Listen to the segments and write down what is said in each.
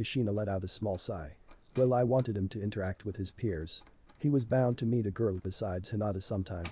Kushina let out a small sigh. Well, I wanted him to interact with his peers. He was bound to meet a girl besides Hinata sometime.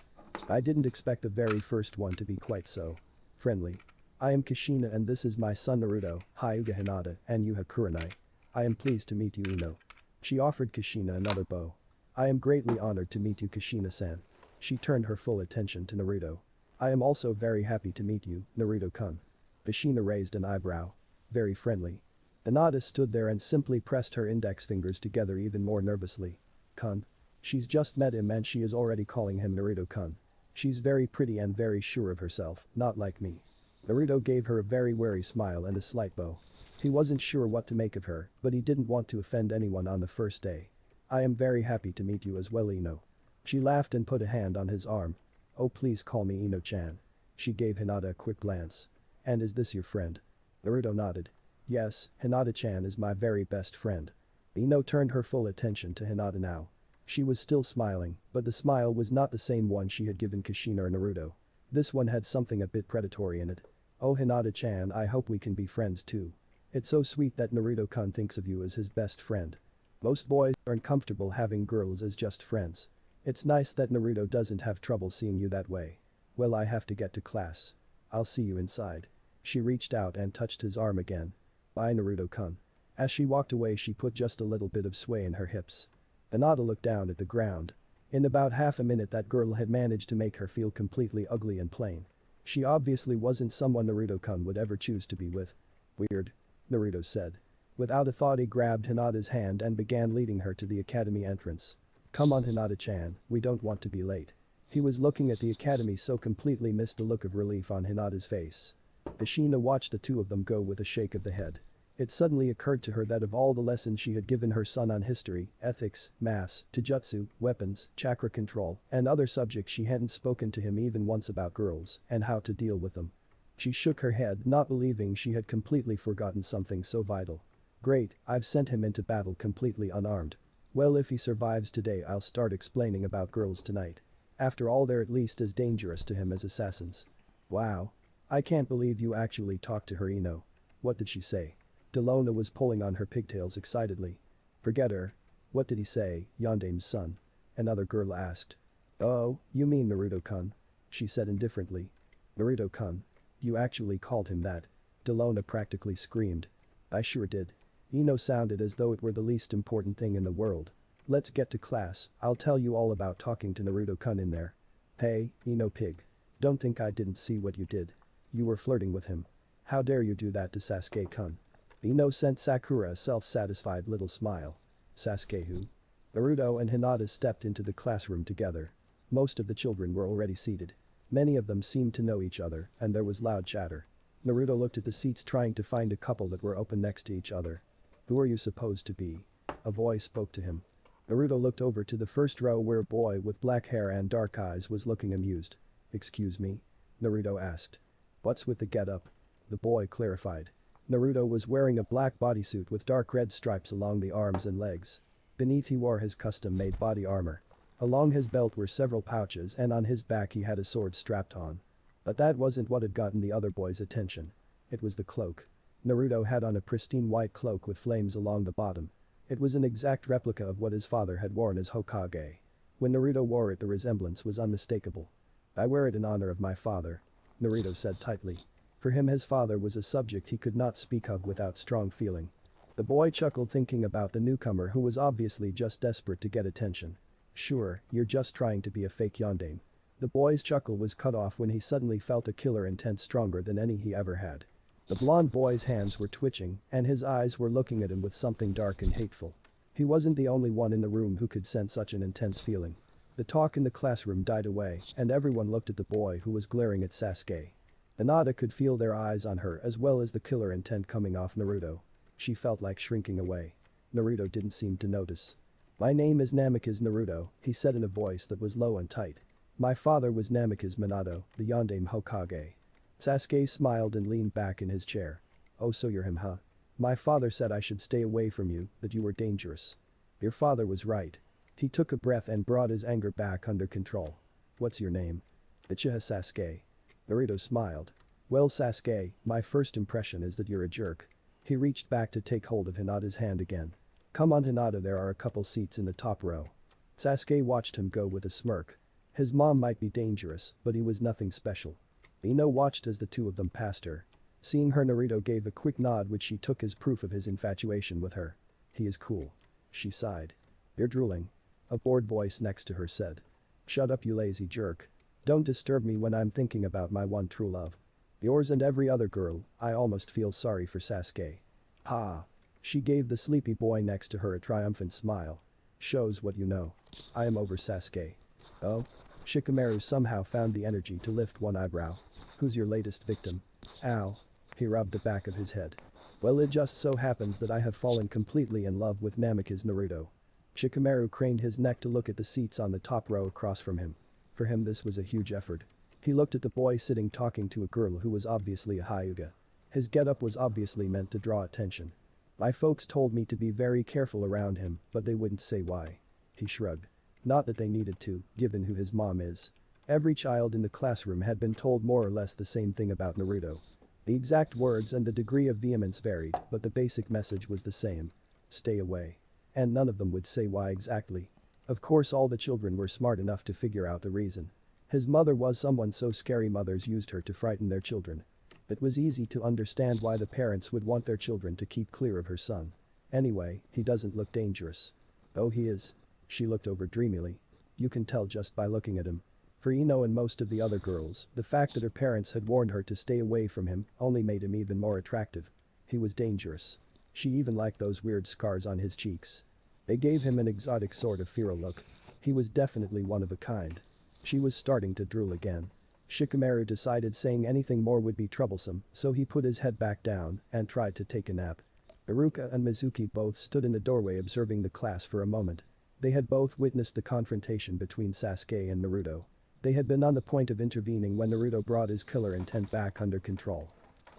I didn't expect the very first one to be quite so friendly. I am Kushina and this is my son Naruto, Hyuga Hinata, and Yuha Kurenai. I am pleased to meet you Ino. She offered Kushina another bow. I am greatly honored to meet you Kushina-san. She turned her full attention to Naruto. I am also very happy to meet you, Naruto-kun. Kushina raised an eyebrow. Very friendly. Hinata stood there and simply pressed her index fingers together even more nervously. Kun. She's just met him and she is already calling him Naruto-kun. She's very pretty and very sure of herself, not like me. Naruto gave her a very wary smile and a slight bow. He wasn't sure what to make of her, but he didn't want to offend anyone on the first day. I am very happy to meet you as well Ino. She laughed and put a hand on his arm. Oh please call me Ino-chan. She gave Hinata a quick glance. And is this your friend? Naruto nodded. Yes, Hinata-chan is my very best friend. Ino turned her full attention to Hinata now. She was still smiling, but the smile was not the same one she had given Kushina or Naruto. This one had something a bit predatory in it. Oh Hinata-chan, I hope we can be friends too. It's so sweet that Naruto-kun thinks of you as his best friend. Most boys aren't comfortable having girls as just friends. It's nice that Naruto doesn't have trouble seeing you that way. Well, I have to get to class. I'll see you inside. She reached out and touched his arm again. Bye Naruto-kun. As she walked away she put just a little bit of sway in her hips. Hinata looked down at the ground. In about half a minute that girl had managed to make her feel completely ugly and plain. She obviously wasn't someone Naruto-kun would ever choose to be with. Weird. Naruto said. Without a thought he grabbed Hinata's hand and began leading her to the academy entrance. Come on Hinata-chan, we don't want to be late. He was looking at the academy so completely missed the look of relief on Hinata's face. Kushina watched the two of them go with a shake of the head. It suddenly occurred to her that of all the lessons she had given her son on history, ethics, maths, taijutsu, weapons, chakra control, and other subjects she hadn't spoken to him even once about girls and how to deal with them. She shook her head, not believing she had completely forgotten something so vital. Great, I've sent him into battle completely unarmed. Well, if he survives today I'll start explaining about girls tonight. After all, they're at least as dangerous to him as assassins. Wow. I can't believe you actually talked to her Ino. What did she say? Delona was pulling on her pigtails excitedly. Forget her. What did he say, Yandame's son? Another girl asked. Oh, you mean Naruto-kun? She said indifferently. Naruto-kun. You actually called him that? Delona practically screamed. I sure did. Ino sounded as though it were the least important thing in the world. Let's get to class, I'll tell you all about talking to Naruto-kun in there. Hey, Ino pig. Don't think I didn't see what you did. You were flirting with him. How dare you do that to Sasuke-kun? Ino sent Sakura a self-satisfied little smile. Sasuke who? Naruto and Hinata stepped into the classroom together. Most of the children were already seated. Many of them seemed to know each other, and there was loud chatter. Naruto looked at the seats trying to find a couple that were open next to each other. Who are you supposed to be? A voice spoke to him. Naruto looked over to the first row where a boy with black hair and dark eyes was looking amused. Excuse me? Naruto asked. What's with the get-up? The boy clarified. Naruto was wearing a black bodysuit with dark red stripes along the arms and legs. Beneath he wore his custom-made body armor. Along his belt were several pouches and on his back he had a sword strapped on. But that wasn't what had gotten the other boy's attention. It was the cloak. Naruto had on a pristine white cloak with flames along the bottom. It was an exact replica of what his father had worn as Hokage. When Naruto wore it the resemblance was unmistakable. I wear it in honor of my father, Naruto said tightly. For him his father was a subject he could not speak of without strong feeling. The boy chuckled thinking about the newcomer who was obviously just desperate to get attention. Sure, you're just trying to be a fake yandere. The boy's chuckle was cut off when he suddenly felt a killer intent stronger than any he ever had. The blonde boy's hands were twitching and his eyes were looking at him with something dark and hateful. He wasn't the only one in the room who could sense such an intense feeling. The talk in the classroom died away and everyone looked at the boy who was glaring at Sasuke. Hinata could feel their eyes on her as well as the killer intent coming off Naruto. She felt like shrinking away. Naruto didn't seem to notice. My name is Namikaze Naruto, he said in a voice that was low and tight. My father was Namikaze Minato, the Yandere Hokage. Sasuke smiled and leaned back in his chair. Oh, so you're him, huh? My father said I should stay away from you, that you were dangerous. Your father was right. He took a breath and brought his anger back under control. What's your name? Uchiha Sasuke. Naruto smiled. Well Sasuke, my first impression is that you're a jerk. He reached back to take hold of Hinata's hand again. Come on Hinata, there are a couple seats in the top row. Sasuke watched him go with a smirk. His mom might be dangerous, but he was nothing special. Ino watched as the two of them passed her. Seeing her, Naruto gave a quick nod which she took as proof of his infatuation with her. He is cool. She sighed. You're drooling. A bored voice next to her said. Shut up you lazy jerk. Don't disturb me when I'm thinking about my one true love. Yours and every other girl. I almost feel sorry for Sasuke. Ha. She gave the sleepy boy next to her a triumphant smile. Shows what you know. I am over Sasuke. Oh? Shikamaru somehow found the energy to lift one eyebrow. Who's your latest victim? Ow. He rubbed the back of his head. Well, it just so happens that I have fallen completely in love with Namikaze Naruto. Shikamaru craned his neck to look at the seats on the top row across from him. For him this was a huge effort. He looked at the boy sitting talking to a girl who was obviously a Hyuga. His getup was obviously meant to draw attention. My folks told me to be very careful around him, but they wouldn't say why. He shrugged. Not that they needed to, given who his mom is. Every child in the classroom had been told more or less the same thing about Naruto. The exact words and the degree of vehemence varied, but the basic message was the same. Stay away. And none of them would say why exactly. Of course all the children were smart enough to figure out the reason. His mother was someone so scary mothers used her to frighten their children. It was easy to understand why the parents would want their children to keep clear of her son. Anyway, he doesn't look dangerous. Oh he is. She looked over dreamily. You can tell just by looking at him. For Ino and most of the other girls, the fact that her parents had warned her to stay away from him only made him even more attractive. He was dangerous. She even liked those weird scars on his cheeks. They gave him an exotic sort of feral look. He was definitely one of a kind. She was starting to drool again. Shikamaru decided saying anything more would be troublesome, so he put his head back down and tried to take a nap. Iruka and Mizuki both stood in the doorway observing the class for a moment. They had both witnessed the confrontation between Sasuke and Naruto. They had been on the point of intervening when Naruto brought his killer intent back under control.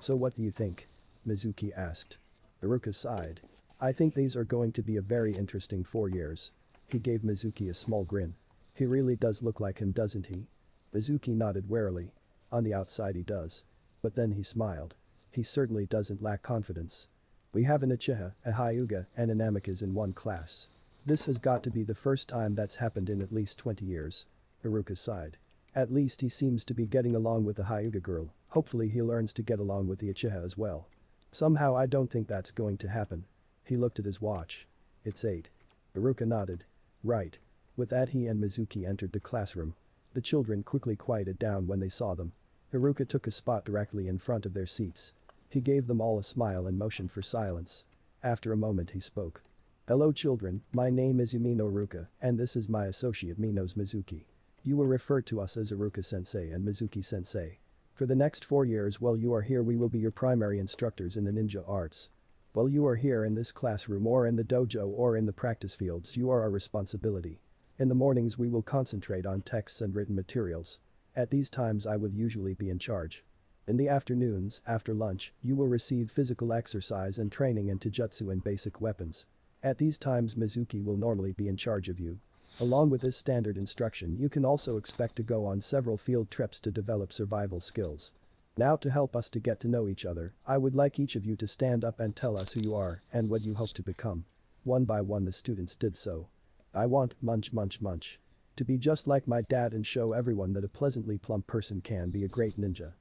So what do you think? Mizuki asked. Iruka sighed. I think these are going to be a very interesting 4 years. He gave Mizuki a small grin. He really does look like him, doesn't he? Mizuki nodded warily. On the outside he does. But then he smiled. He certainly doesn't lack confidence. We have an Uchiha, a Hyuga, and an Namikaze in one class. This has got to be the first time that's happened in at least 20 years. Iruka sighed. At least he seems to be getting along with the Hyuga girl. Hopefully he learns to get along with the Uchiha as well. Somehow I don't think that's going to happen. He looked at his watch. It's 8. Iruka nodded. Right. With that he and Mizuki entered the classroom. The children quickly quieted down when they saw them. Iruka took a spot directly in front of their seats. He gave them all a smile and motioned for silence. After a moment he spoke. Hello children, my name is Yumino Iruka, and this is my associate Minos Mizuki. You will refer to us as Iruka-sensei and Mizuki-sensei. For the next 4 years while you are here we will be your primary instructors in the ninja arts. While you are here in this classroom or in the dojo or in the practice fields you are our responsibility. In the mornings we will concentrate on texts and written materials. At these times I will usually be in charge. In the afternoons, after lunch, you will receive physical exercise and training in taijutsu and basic weapons. At these times Mizuki will normally be in charge of you. Along with this standard instruction you can also expect to go on several field trips to develop survival skills. Now to help us to get to know each other, I would like each of you to stand up and tell us who you are and what you hope to become. One by one the students did so. I want munch munch munch. To be just like my dad and show everyone that a pleasantly plump person can be a great ninja.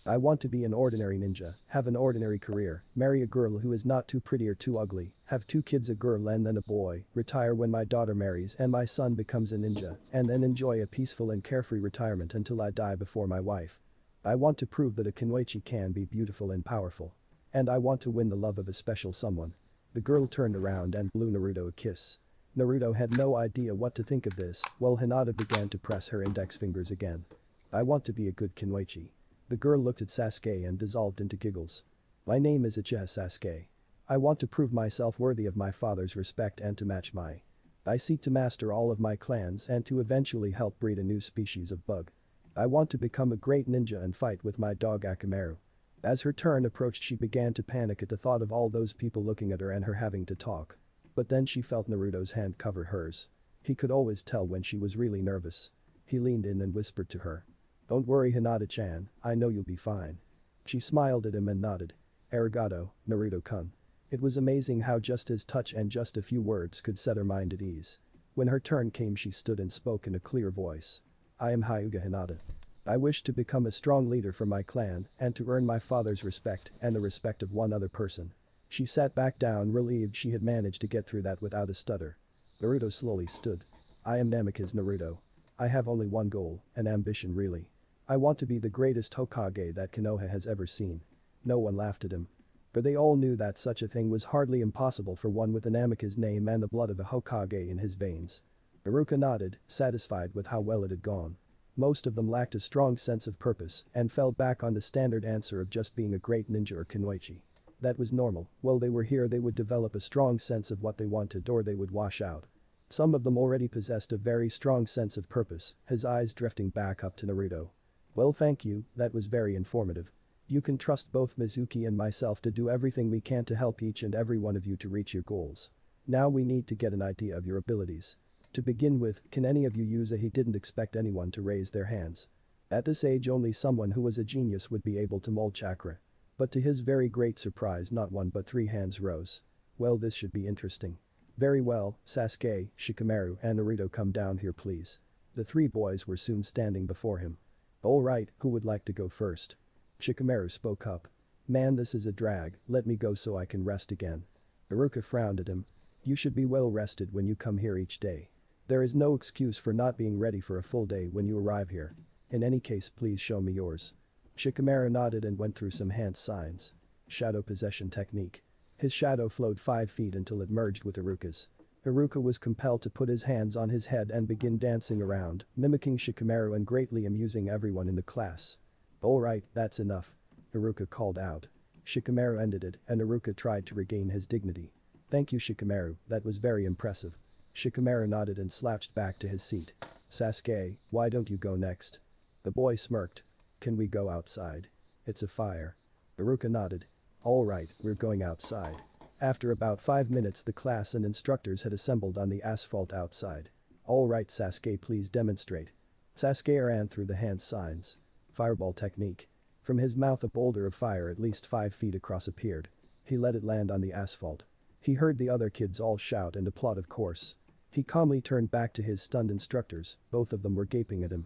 I want to be an ordinary ninja, have an ordinary career, marry a girl who is not too pretty or too ugly, have 2 kids, a girl and then a boy, retire when my daughter marries and my son becomes a ninja, and then enjoy a peaceful and carefree retirement until I die before my wife. I want to prove that a kunoichi can be beautiful and powerful. And I want to win the love of a special someone. The girl turned around and blew Naruto a kiss. Naruto had no idea what to think of this, while Hinata began to press her index fingers again. I want to be a good kunoichi. The girl looked at Sasuke and dissolved into giggles. My name is Uchiha Sasuke. I want to prove myself worthy of my father's respect and to match my. I seek to master all of my clans and to eventually help breed a new species of bug. I want to become a great ninja and fight with my dog Akamaru. As her turn approached she began to panic at the thought of all those people looking at her and her having to talk. But then she felt Naruto's hand cover hers. He could always tell when she was really nervous. He leaned in and whispered to her. Don't worry Hinata-chan, I know you'll be fine. She smiled at him and nodded. Arigato, Naruto-kun. It was amazing how just his touch and just a few words could set her mind at ease. When her turn came she stood and spoke in a clear voice. I am Hyuga Hinata. I wish to become a strong leader for my clan and to earn my father's respect and the respect of one other person. She sat back down relieved she had managed to get through that without a stutter. Naruto slowly stood. I am Namikaze Naruto. I have only one goal, an ambition really. I want to be the greatest Hokage that Konoha has ever seen. No one laughed at him. For they all knew that such a thing was hardly impossible for one with a Namikaze name and the blood of a Hokage in his veins. Iruka nodded, satisfied with how well it had gone. Most of them lacked a strong sense of purpose and fell back on the standard answer of just being a great ninja or kunoichi. That was normal, while they were here they would develop a strong sense of what they wanted or they would wash out. Some of them already possessed a very strong sense of purpose, his eyes drifting back up to Naruto. Well thank you, that was very informative. You can trust both Mizuki and myself to do everything we can to help each and every one of you to reach your goals. Now we need to get an idea of your abilities. To begin with, can any of you use a? He didn't expect anyone to raise their hands. At this age only someone who was a genius would be able to mold chakra. But to his very great surprise not one but 3 hands rose. Well this should be interesting. Very well, Sasuke, Shikamaru and Naruto come down here please. The 3 boys were soon standing before him. Alright, who would like to go first? Shikamaru spoke up. Man this is a drag, let me go so I can rest again. Iruka frowned at him. You should be well rested when you come here each day. There is no excuse for not being ready for a full day when you arrive here. In any case please show me yours. Shikamaru nodded and went through some hand signs. Shadow possession technique. His shadow flowed 5 feet until it merged with Iruka's. Iruka was compelled to put his hands on his head and begin dancing around, mimicking Shikamaru and greatly amusing everyone in the class. Alright, that's enough. Iruka called out. Shikamaru ended it and Iruka tried to regain his dignity. Thank you Shikamaru, that was very impressive. Shikamaru nodded and slouched back to his seat. Sasuke, why don't you go next? The boy smirked. Can we go outside? It's a fire. Iruka nodded. Alright, we're going outside. After about 5 minutes the class and instructors had assembled on the asphalt outside. Alright Sasuke please demonstrate. Sasuke ran through the hand signs. Fireball technique. From his mouth a boulder of fire at least 5 feet across appeared. He let it land on the asphalt. He heard the other kids all shout and applaud of course. He calmly turned back to his stunned instructors, both of them were gaping at him.